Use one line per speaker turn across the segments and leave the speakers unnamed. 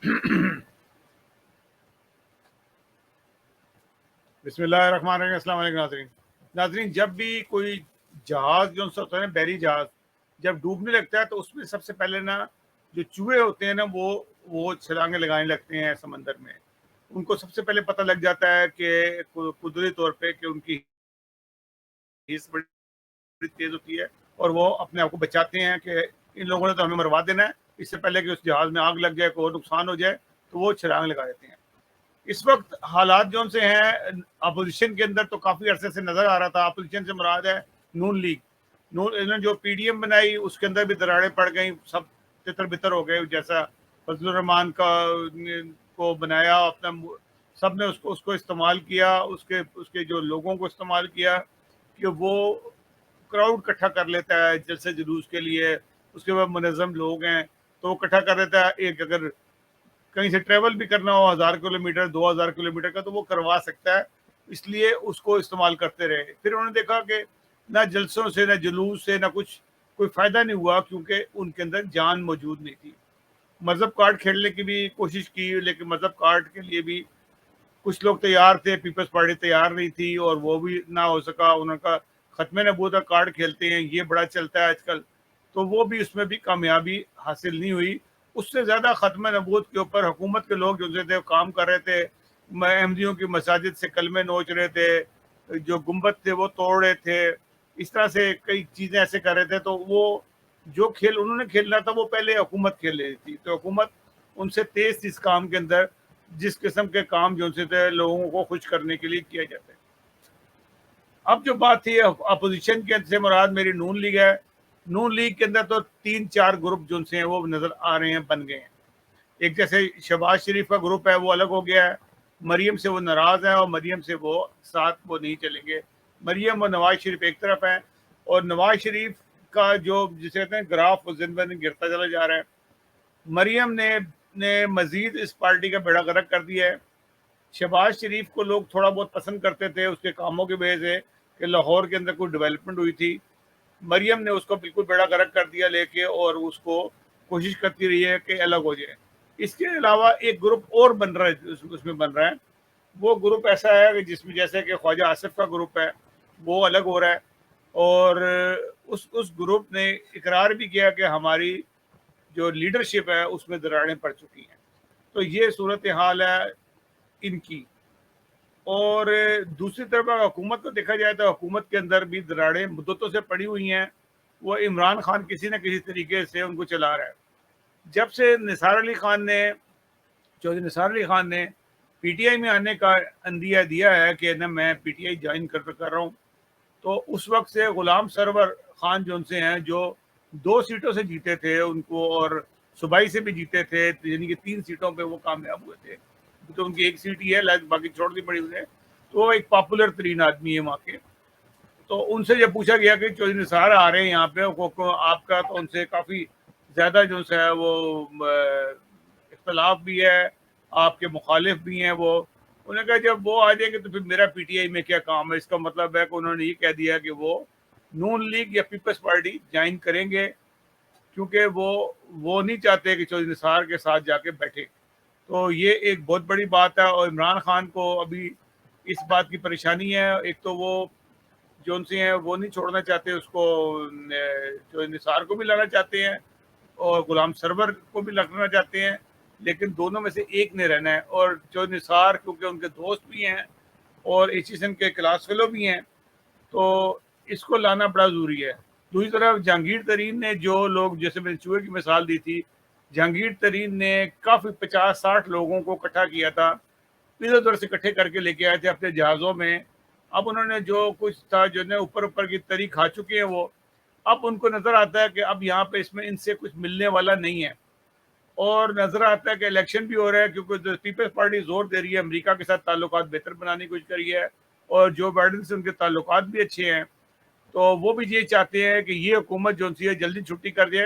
بسم اللہ الرحمن الرحیم. السلام علیکم ناظرین, جب بھی کوئی جہاز جو ہوتا ہے نا, بحری جہاز جب ڈوبنے لگتا ہے تو اس میں سب سے پہلے نا جو چوہے ہوتے ہیں نا وہ چھلانگیں لگانے لگتے ہیں سمندر میں. ان کو سب سے پہلے پتہ لگ جاتا ہے کہ قدرتی طور پہ کہ ان کی حس بڑی تیز ہوتی ہے اور وہ اپنے آپ کو بچاتے ہیں کہ ان لوگوں نے تو ہمیں مروا دینا ہے, اس سے پہلے کہ اس جہاز میں آگ لگ جائے, کوئی نقصان ہو جائے, تو وہ چھلانگ لگا دیتے ہیں. اس وقت حالات جو سے ہیں اپوزیشن کے اندر تو کافی عرصے سے نظر آ رہا تھا. اپوزیشن سے مراد ہے نون لیگ. انہوں نے جو پی ڈی ایم بنائی اس کے اندر بھی دراڑیں پڑ گئیں, سب تتر بتر ہو گئے. جیسا فضل الرحمان کو بنایا اپنا, سب نے اس کو استعمال کیا, اس کے جو لوگوں کو استعمال کیا کہ وہ کراؤڈ اکٹھا کر لیتا ہے جلسے جلوس کے لیے. اس کے بعد منظم لوگ ہیں تو وہ اکٹھا کر لیتا ہے. ایک اگر کہیں سے ٹریول بھی کرنا ہو 1000 کلومیٹر 2000 کلومیٹر کا تو وہ کروا سکتا ہے, اس لیے اس کو استعمال کرتے رہے. پھر انہوں نے دیکھا کہ نہ جلسوں سے نہ جلوس سے نہ کچھ کوئی فائدہ نہیں ہوا, کیونکہ ان کے اندر جان موجود نہیں تھی. مذہب کارڈ کھیلنے کی بھی کوشش کی, لیکن مذہب کارڈ کے لیے بھی کچھ لوگ تیار تھے, پیپلز پارٹی تیار نہیں تھی, اور وہ بھی نہ ہو سکا. انہوں کا ختم نبوت کارڈ کھیلتے ہیں, یہ بڑا چلتا ہے آج کل, تو وہ بھی اس میں بھی کامیابی حاصل نہیں ہوئی. اس سے زیادہ ختم نبوت کے اوپر حکومت کے لوگ جو تھے کام کر رہے تھے. احمدیوں کی مساجد سے کلمے نوچ رہے تھے, جو گنبد تھے وہ توڑ رہے تھے, اس طرح سے کئی چیزیں ایسے کر رہے تھے. تو وہ جو کھیل انہوں نے کھیلنا تھا وہ پہلے حکومت کھیل رہی تھی, تو حکومت ان سے تیز تھی اس کام کے اندر, جس قسم کے کام جو سے تھے لوگوں کو خوش کرنے کے لیے کیا جاتا ہے. اب جو بات تھی اپوزیشن کے سے مراد میری نون لیگ ہے. نون لیگ کے اندر تو 3-4 گروپ جو سے ہیں وہ نظر آ رہے ہیں, بن گئے ہیں. ایک جیسے شہباز شریف کا گروپ ہے وہ الگ ہو گیا ہے, مریم سے وہ ناراض ہے اور مریم سے وہ ساتھ وہ نہیں چلیں گے. مریم اور نواز شریف ایک طرف ہیں, اور نواز شریف کا جو جسے کہتے ہیں گراف وہ دن بدن گرتا چلا جا رہا ہے. مریم نے مزید اس پارٹی کا بیڑا غرق کر دیا ہے. شہباز شریف کو لوگ تھوڑا بہت پسند کرتے تھے اس کے کاموں کی وجہ سے کہ لاہور کے اندر کوئی ڈیولپمنٹ ہوئی تھی. مریم نے اس کو بالکل بیڑا غرق کر دیا لے کے, اور اس کو کوشش کرتی رہی ہے کہ الگ ہو جائے. اس کے علاوہ ایک گروپ اور بن رہا ہے, اس میں بن رہا ہے. وہ گروپ ایسا ہے کہ جس میں جیسے کہ خواجہ آصف کا گروپ ہے وہ الگ ہو رہا ہے, اور اس گروپ نے اقرار بھی کیا کہ ہماری جو لیڈرشپ ہے اس میں دراڑیں پڑ چکی ہیں. تو یہ صورتحال ہے ان کی. اور دوسری طرف اگر حکومت کو دیکھا جائے تو حکومت کے اندر بھی دراڑیں مدتوں سے پڑی ہوئی ہیں. وہ عمران خان کسی نہ کسی طریقے سے ان کو چلا رہا ہے. جب سے چودھری نثار علی خان نے پی ٹی آئی میں آنے کا عندیہ دیا ہے کہ نہ میں پی ٹی آئی جوائن کر رہا ہوں, تو اس وقت سے غلام سرور خان جو ان سے ہیں, جو 2 سیٹوں سے جیتے تھے ان کو, اور صوبائی سے بھی جیتے تھے, یعنی کہ 3 سیٹوں پہ وہ کامیاب ہوئے تھے. تو ان کی ایک سیٹ ہی ہے, باقی چھوڑ دی پڑی انہیں. تو وہ ایک پاپولر ترین آدمی ہے وہاں کے. تو ان سے جب پوچھا گیا کہ چودھری نثار آ رہے ہیں یہاں پہ آپ کا, تو ان سے کافی زیادہ جو ہے وہ اختلاف بھی ہے, آپ کے مخالف بھی ہیں. وہ انہوں نے کہا جب وہ آ جائیں گے تو پھر میرا پی ٹی آئی میں کیا کام ہے. اس کا مطلب ہے کہ انہوں نے یہ کہہ دیا کہ وہ نون لیگ یا پیپلز پارٹی جوائن کریں گے, کیونکہ وہ نہیں چاہتے کہ چودھری نثار کے ساتھ جا کے بیٹھے. تو یہ ایک بہت بڑی بات ہے, اور عمران خان کو ابھی اس بات کی پریشانی ہے. ایک تو وہ جو ان سے ہیں وہ نہیں چھوڑنا چاہتے اس کو, جو نثار کو بھی لانا چاہتے ہیں اور غلام سرور کو بھی لگنا چاہتے ہیں, لیکن دونوں میں سے ایک نے رہنا ہے. اور جو نثار کیونکہ ان کے دوست بھی ہیں اور ایچیسن کے کلاس فیلو بھی ہیں, تو اس کو لانا بڑا ضروری ہے. دوسری طرف جہانگیر ترین نے, جو لوگ جیسے میں نے چوہے کی مثال دی تھی, جہانگیر ترین نے کافی 50-60 لوگوں کو اکٹھا کیا تھا, ادھر ادھر سے اکٹھے کر کے لے کے آئے تھے اپنے جہازوں میں. اب انہوں نے جو کچھ تھا جو نے اوپر کی تری کھا چکے ہیں وہ, اب ان کو نظر آتا ہے کہ اب یہاں پہ اس میں ان سے کچھ ملنے والا نہیں ہے. اور نظر آتا ہے کہ الیکشن بھی ہو رہا ہے, کیونکہ پیپلز پارٹی زور دے رہی ہے, امریکہ کے ساتھ تعلقات بہتر بنانے کی کوشش کر رہی ہے, اور جو بائیڈن سے ان کے تعلقات بھی اچھے ہیں. تو وہ بھی یہ چاہتے ہیں کہ یہ حکومت جو سی ہے جلدی چھٹی کر دے.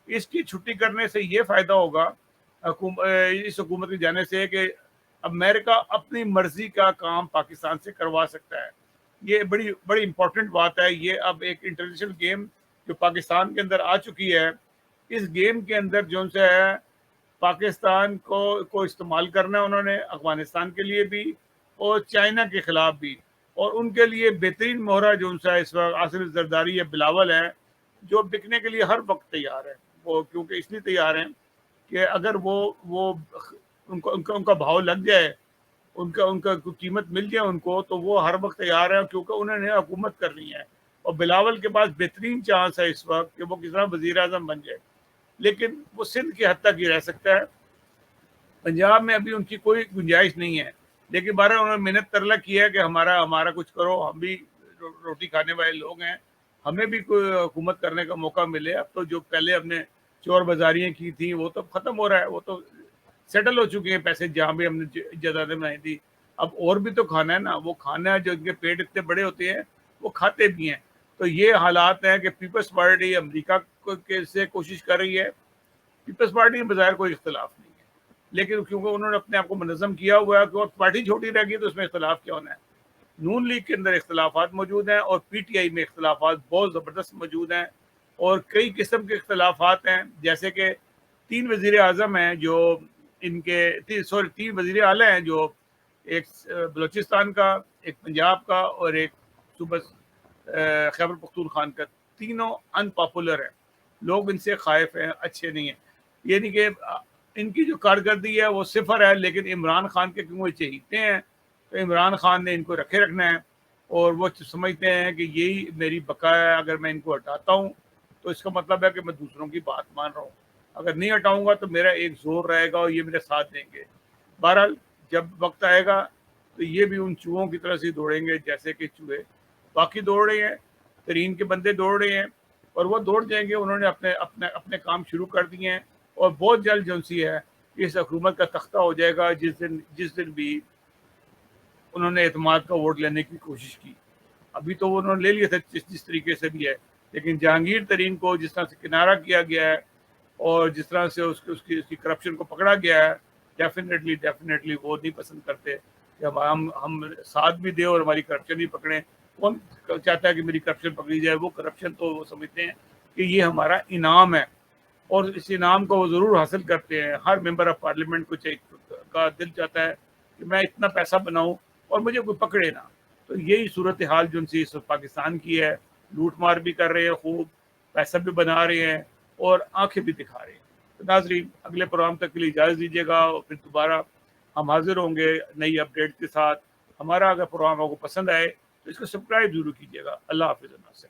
اس کی چھٹی کرنے سے یہ فائدہ ہوگا اس حکومت کے جانے سے کہ امریکہ اپنی مرضی کا کام پاکستان سے کروا سکتا ہے. یہ بڑی امپورٹنٹ بات ہے. یہ اب ایک انٹرنیشنل گیم جو پاکستان کے اندر آ چکی ہے, اس گیم کے اندر جو ہے پاکستان کو استعمال کرنا ہے انہوں نے افغانستان کے لیے بھی اور چائنا کے خلاف بھی، اور ان کے لیے بہترین مہرہ جو ان سے اس وقت عاصم زرداری یا بلاول ہے، جو بکنے کے لیے ہر وقت تیار ہے، وہ کیونکہ اس لیے تیار ہیں کہ اگر وہ ان کا بھاؤ لگ جائے، ان کا قیمت مل جائے ان کو، تو وہ ہر وقت تیار ہے، کیونکہ انہوں نے حکومت کرنی ہے، اور بلاول کے پاس بہترین چانس ہے اس وقت کہ وہ کس طرح وزیر اعظم بن جائے، لیکن وہ سندھ کی حد تک ہی رہ سکتا ہے، پنجاب میں ابھی ان کی کوئی گنجائش نہیں ہے، لیکن بہرحال انہوں نے محنت ترلا کیا ہے کہ ہمارا کچھ کرو، ہم بھی روٹی کھانے والے لوگ ہیں، ہمیں بھی کوئی حکومت کرنے کا موقع ملے۔ اب تو جو پہلے ہم نے چور بازاریاں کی تھیں وہ تو ختم ہو رہا ہے، وہ تو سیٹل ہو چکے ہیں پیسے، جہاں بھی ہم نے جائیدادیں بنائی تھی، اب اور بھی تو کھانا ہے نا، وہ کھانا ہے جو ان کے پیٹ اتنے بڑے ہوتے ہیں وہ کھاتے بھی ہیں۔ تو یہ حالات ہیں کہ پیپلز پارٹی امریکہ سے کوشش کر رہی ہے، پیپلز پارٹی میں بظاہر کوئی اختلاف نہیں ہے، لیکن کیونکہ انہوں نے اپنے آپ کو منظم کیا ہوا ہے کہ وہ پارٹی چھوٹی رہ گئی تو اس میں اختلاف کیا ہونا ہے۔ نون لیگ کے اندر اختلافات موجود ہیں، اور پی ٹی آئی میں اختلافات بہت زبردست موجود ہیں، اور کئی قسم کے اختلافات ہیں، جیسے کہ 3 وزیر اعظم ہیں جو ان کے تین وزیر اعلیٰ ہیں، جو ایک بلوچستان کا، ایک پنجاب کا، اور ایک صوبہ خیبر پختونخوا کا، تینوں ان پاپولر ہیں، لوگ ان سے خائف ہیں، اچھے نہیں ہیں، یعنی کہ ان کی جو کارکردگی ہے وہ صفر ہے، لیکن عمران خان کے کیوں وہ چہیتے ہیں، تو عمران خان نے ان کو رکھے رکھنا ہے، اور وہ سمجھتے ہیں کہ یہی میری بقا ہے، اگر میں ان کو ہٹاتا ہوں تو اس کا مطلب ہے کہ میں دوسروں کی بات مان رہا ہوں، اگر نہیں ہٹاؤں گا تو میرا ایک زور رہے گا اور یہ میرے ساتھ دیں گے۔ بہرحال جب وقت آئے گا تو یہ بھی ان چوہوں کی طرح سے دوڑیں گے جیسے کہ چوہے باقی دوڑ رہے ہیں، ترین کے بندے دوڑ رہے ہیں، اور وہ دوڑ جائیں گے، انہوں نے اپنے کام شروع کر دیے ہیں، اور بہت جلد جو سی ہے اس حکومت کا تختہ ہو جائے گا جس دن بھی انہوں نے اعتماد کا ووٹ لینے کی کوشش کی۔ ابھی تو وہ انہوں نے لے لیا تھا جس طریقے سے بھی ہے، لیکن جہانگیر ترین کو جس طرح سے کنارہ کیا گیا ہے، اور جس طرح سے اس کی کرپشن کو پکڑا گیا ہے، ڈیفینیٹلی وہ نہیں پسند کرتے کہ ہم ساتھ بھی دیں اور ہماری کرپشن بھی پکڑیں۔ کون چاہتا ہے کہ میری کرپشن پکڑی جائے؟ وہ کرپشن تو وہ سمجھتے ہیں کہ یہ ہمارا انعام ہے، اور اس انعام کو وہ ضرور حاصل کرتے ہیں۔ ہر ممبر آف پارلیمنٹ کا دل چاہتا ہے کہ میں اتنا پیسہ بناؤں اور مجھے کوئی پکڑے نہ۔ تو یہی صورتحال جو سی پاکستان کی ہے، لوٹ مار بھی کر رہے ہیں، خوب پیسہ بھی بنا رہے ہیں، اور آنکھیں بھی دکھا رہے ہیں۔ تو ناظرین اگلے پروگرام تک کے لیے اجازت دیجیے گا، اور پھر دوبارہ ہم حاضر ہوں گے نئی اپڈیٹ کے ساتھ۔ ہمارا اگر پروگرام آپ کو پسند آئے تو اس کو سبسکرائب ضرور کیجیے گا۔ اللہ حافظ۔